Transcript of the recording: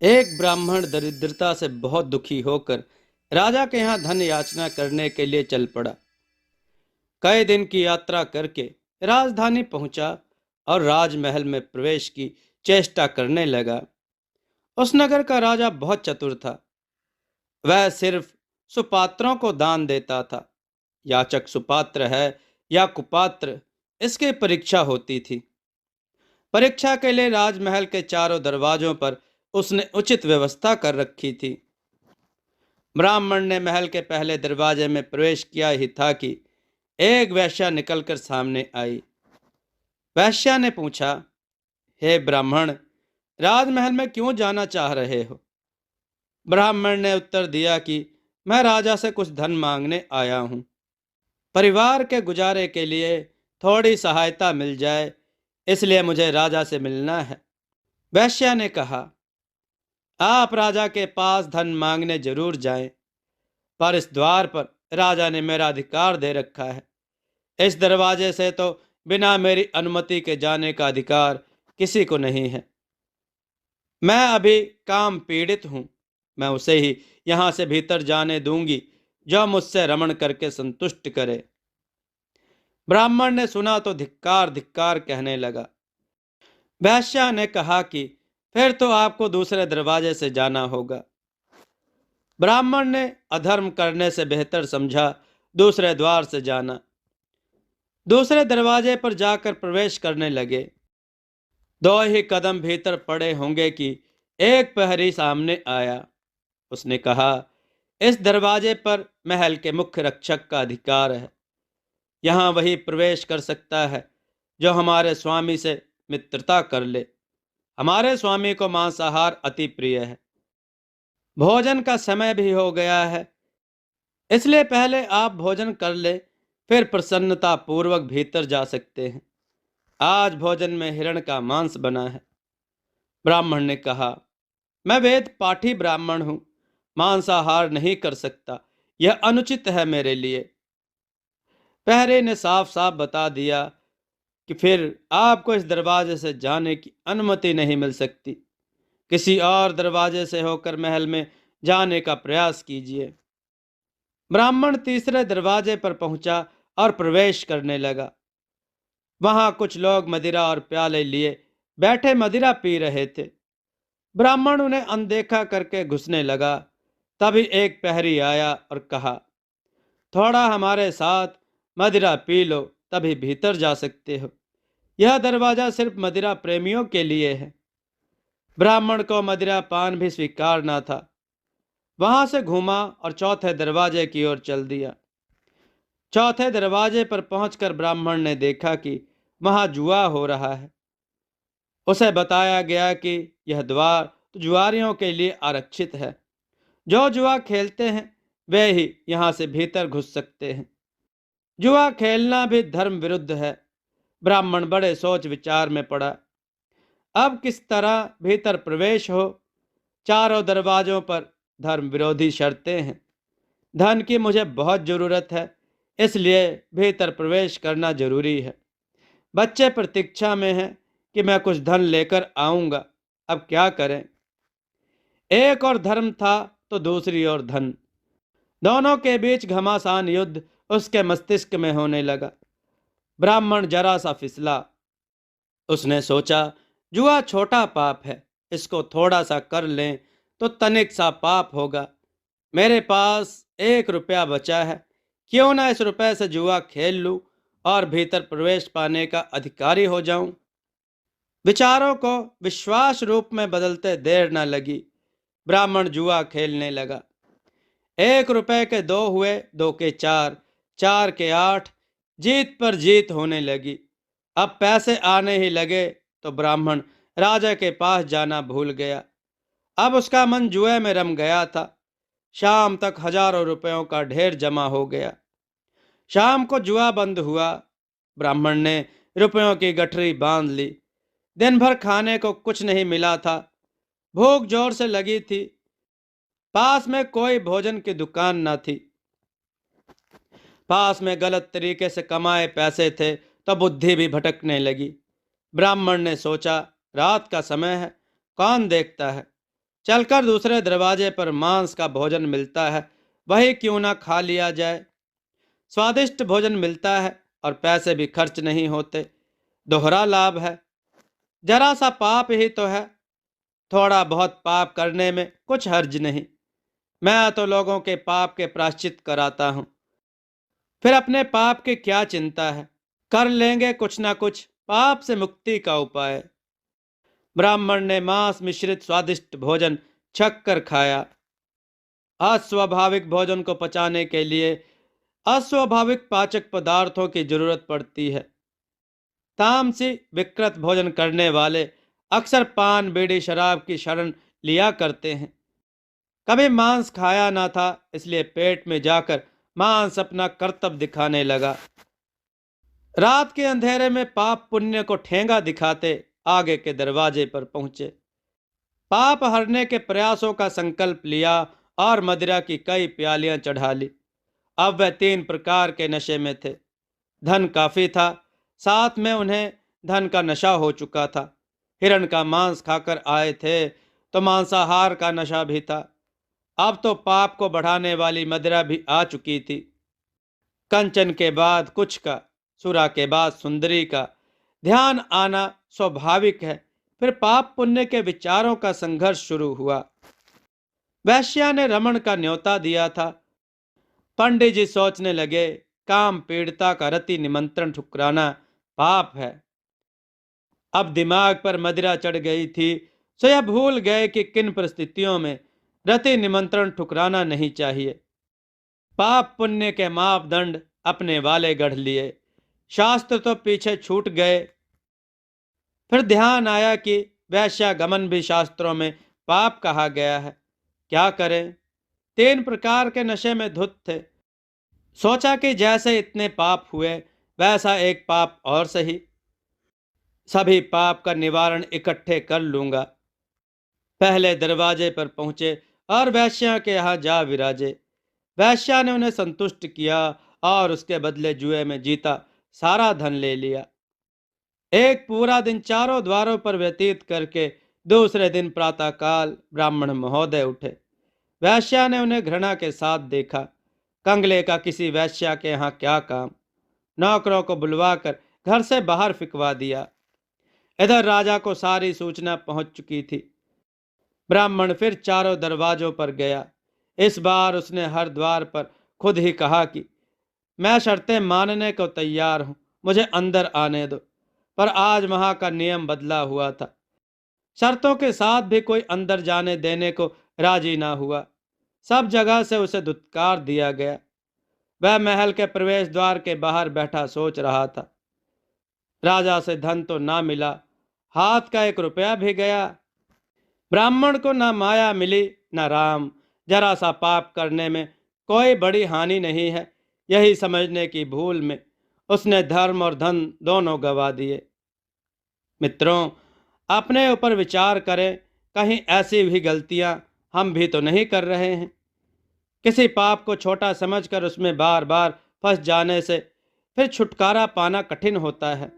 एक ब्राह्मण दरिद्रता से बहुत दुखी होकर राजा के यहाँ धन याचना करने के लिए चल पड़ा। कई दिन की यात्रा करके राजधानी पहुंचा और राजमहल में प्रवेश की चेष्टा करने लगा। उस नगर का राजा बहुत चतुर था। वह सिर्फ सुपात्रों को दान देता था। याचक सुपात्र है या कुपात्र, इसकी परीक्षा होती थी। परीक्षा के लिए राजमहल के चारों दरवाजों पर उसने उचित व्यवस्था कर रखी थी। ब्राह्मण ने महल के पहले दरवाजे में प्रवेश किया ही था कि एक वेश्या निकलकर सामने आई। वेश्या ने पूछा, हे ब्राह्मण, राजमहल में क्यों जाना चाह रहे हो? ब्राह्मण ने उत्तर दिया कि मैं राजा से कुछ धन मांगने आया हूँ। परिवार के गुजारे के लिए थोड़ी सहायता मिल जाए, इसलिए मुझे राजा से मिलना है। वैश्या ने कहा, आप राजा के पास धन मांगने जरूर जाएं, पर इस द्वार पर राजा ने मेरा अधिकार दे रखा है। इस दरवाजे से तो बिना मेरी अनुमति के जाने का अधिकार किसी को नहीं है। मैं अभी काम पीड़ित हूं। मैं उसे ही यहां से भीतर जाने दूंगी जो मुझसे रमण करके संतुष्ट करे। ब्राह्मण ने सुना तो धिक्कार धिक्कार कहने लगा। वैश्या ने कहा कि फिर तो आपको दूसरे दरवाजे से जाना होगा। ब्राह्मण ने अधर्म करने से बेहतर समझा दूसरे द्वार से जाना। दूसरे दरवाजे पर जाकर प्रवेश करने लगे। दो ही कदम भीतर पड़े होंगे कि एक प्रहरी सामने आया। उसने कहा, इस दरवाजे पर महल के मुख्य रक्षक का अधिकार है। यहाँ वही प्रवेश कर सकता है जो हमारे स्वामी से मित्रता कर ले। हमारे स्वामी को मांसाहार अति प्रिय है। भोजन का समय भी हो गया है, इसलिए पहले आप भोजन कर ले, फिर प्रसन्नता पूर्वक भीतर जा सकते हैं। आज भोजन में हिरण का मांस बना है। ब्राह्मण ने कहा, मैं वेद पाठी ब्राह्मण हूं, मांसाहार नहीं कर सकता। यह अनुचित है मेरे लिए। पहरे ने साफ साफ बता दिया कि फिर आपको इस दरवाजे से जाने की अनुमति नहीं मिल सकती। किसी और दरवाजे से होकर महल में जाने का प्रयास कीजिए। ब्राह्मण तीसरे दरवाजे पर पहुंचा और प्रवेश करने लगा। वहां कुछ लोग मदिरा और प्याले लिए बैठे मदिरा पी रहे थे। ब्राह्मण उन्हें अनदेखा करके घुसने लगा। तभी एक प्रहरी आया और कहा, थोड़ा हमारे साथ मदिरा पी लो, तभी भीतर जा सकते हो। यह दरवाजा सिर्फ मदिरा प्रेमियों के लिए है। ब्राह्मण को मदिरा पान भी स्वीकार न था। वहां से घूमा और चौथे दरवाजे की ओर चल दिया। चौथे दरवाजे पर पहुंचकर ब्राह्मण ने देखा कि वहां जुआ हो रहा है। उसे बताया गया कि यह द्वार तो जुआरियों के लिए आरक्षित है। जो जुआ खेलते हैं वे ही यहां से भीतर घुस सकते हैं। जुआ खेलना भी धर्म विरुद्ध है। ब्राह्मण बड़े सोच विचार में पड़ा। अब किस तरह भीतर प्रवेश हो? चारों दरवाजों पर धर्म विरोधी शर्तें हैं। धन की मुझे बहुत जरूरत है, इसलिए भीतर प्रवेश करना जरूरी है। बच्चे प्रतीक्षा में हैं कि मैं कुछ धन लेकर आऊंगा। अब क्या करें? एक और धर्म था तो दूसरी ओर धन। दोनों के बीच घमासान युद्ध उसके मस्तिष्क में होने लगा। ब्राह्मण जरा सा फिसला। उसने सोचा, जुआ छोटा पाप है, इसको थोड़ा सा कर लें तो तनिक सा पाप होगा। मेरे पास 1 रुपया बचा है, क्यों ना इस रुपए से जुआ खेल लूं और भीतर प्रवेश पाने का अधिकारी हो जाऊं। विचारों को विश्वास रूप में बदलते देर न लगी। ब्राह्मण जुआ खेलने लगा। 1 रुपए के 2 हुए, 2 के 4, 4 के 8। जीत पर जीत होने लगी। अब पैसे आने ही लगे तो ब्राह्मण राजा के पास जाना भूल गया। अब उसका मन जुए में रम गया था। शाम तक हजारों रुपयों का ढेर जमा हो गया। शाम को जुआ बंद हुआ। ब्राह्मण ने रुपयों की गठरी बांध ली। दिन भर खाने को कुछ नहीं मिला था। भूख जोर से लगी थी। पास में कोई भोजन की दुकान न थी। पास में गलत तरीके से कमाए पैसे थे तो बुद्धि भी भटकने लगी। ब्राह्मण ने सोचा, रात का समय है, कौन देखता है। चलकर दूसरे दरवाजे पर मांस का भोजन मिलता है, वही क्यों ना खा लिया जाए। स्वादिष्ट भोजन मिलता है और पैसे भी खर्च नहीं होते, दोहरा लाभ है। जरा सा पाप ही तो है, थोड़ा बहुत पाप करने में कुछ हर्ज नहीं। मैं तो लोगों के पाप के प्रायश्चित कराता हूँ, फिर अपने पाप की क्या चिंता है। कर लेंगे कुछ ना कुछ पाप से मुक्ति का उपाय। ब्राह्मण ने मांस मिश्रित स्वादिष्ट भोजन छक कर खाया। अस्वाभाविक भोजन को पचाने के लिए अस्वाभाविक पाचक पदार्थों की जरूरत पड़ती है। तामसी विकृत भोजन करने वाले अक्सर पान बीड़ी शराब की शरण लिया करते हैं। कभी मांस खाया ना था, इसलिए पेट में जाकर मांस अपना कर्तव्य दिखाने लगा। रात के अंधेरे में पाप पुण्य को ठेंगा दिखाते आगे के दरवाजे पर पहुंचे। पाप हरने के प्रयासों का संकल्प लिया और मदिरा की कई प्यालियां चढ़ा ली। अब वह 3 प्रकार के नशे में थे। धन काफी था, साथ में उन्हें धन का नशा हो चुका था। हिरण का मांस खाकर आए थे तो मांसाहार का नशा भी था। अब तो पाप को बढ़ाने वाली मदिरा भी आ चुकी थी। कंचन के बाद कुछ का, सुरा के बाद सुंदरी का ध्यान आना स्वाभाविक है। फिर पाप पुण्य के विचारों का संघर्ष शुरू हुआ। वैश्या ने रमन का न्योता दिया था। पंडित जी सोचने लगे, काम पीड़िता का रति निमंत्रण ठुकराना पाप है। अब दिमाग पर मदिरा चढ़ गई थी, सो यह भूल गए कि किन परिस्थितियों में रति निमंत्रण ठुकराना नहीं चाहिए। पाप पुण्य के मापदंड अपने वाले गढ़ लिए, शास्त्र तो पीछे छूट गए। फिर ध्यान आया कि वैश्यागमन भी शास्त्रों में पाप कहा गया है। क्या करें, 3 प्रकार के नशे में धुत थे। सोचा कि जैसे इतने पाप हुए वैसा एक पाप और सही, सभी पाप का निवारण इकट्ठे कर लूंगा। पहले दरवाजे पर पहुंचे और वैश्या के यहाँ जा विराजे। वैश्या ने उन्हें संतुष्ट किया और उसके बदले जुए में जीता सारा धन ले लिया। एक पूरा दिन चारों द्वारों पर व्यतीत करके दूसरे दिन प्रातःकाल ब्राह्मण महोदय उठे। वैश्या ने उन्हें घृणा के साथ देखा। कंगले का किसी वैश्या के यहाँ क्या काम। नौकरों को बुलवाकर घर से बाहर फिकवा दिया। इधर राजा को सारी सूचना पहुंच चुकी थी। ब्राह्मण फिर चारों दरवाजों पर गया। इस बार उसने हर द्वार पर खुद ही कहा कि मैं शर्तें मानने को तैयार हूं, मुझे अंदर आने दो। पर आज वहां का नियम बदला हुआ था। शर्तों के साथ भी कोई अंदर जाने देने को राजी ना हुआ। सब जगह से उसे धुतकार दिया गया। वह महल के प्रवेश द्वार के बाहर बैठा सोच रहा था। राजा से धन तो ना मिला, हाथ का 1 रुपया भी गया। ब्राह्मण को ना माया मिली ना राम। जरा सा पाप करने में कोई बड़ी हानि नहीं है, यही समझने की भूल में उसने धर्म और धन दोनों गंवा दिए। मित्रों, अपने ऊपर विचार करें, कहीं ऐसी भी गलतियां हम भी तो नहीं कर रहे हैं। किसी पाप को छोटा समझकर उसमें बार बार फंस जाने से फिर छुटकारा पाना कठिन होता है।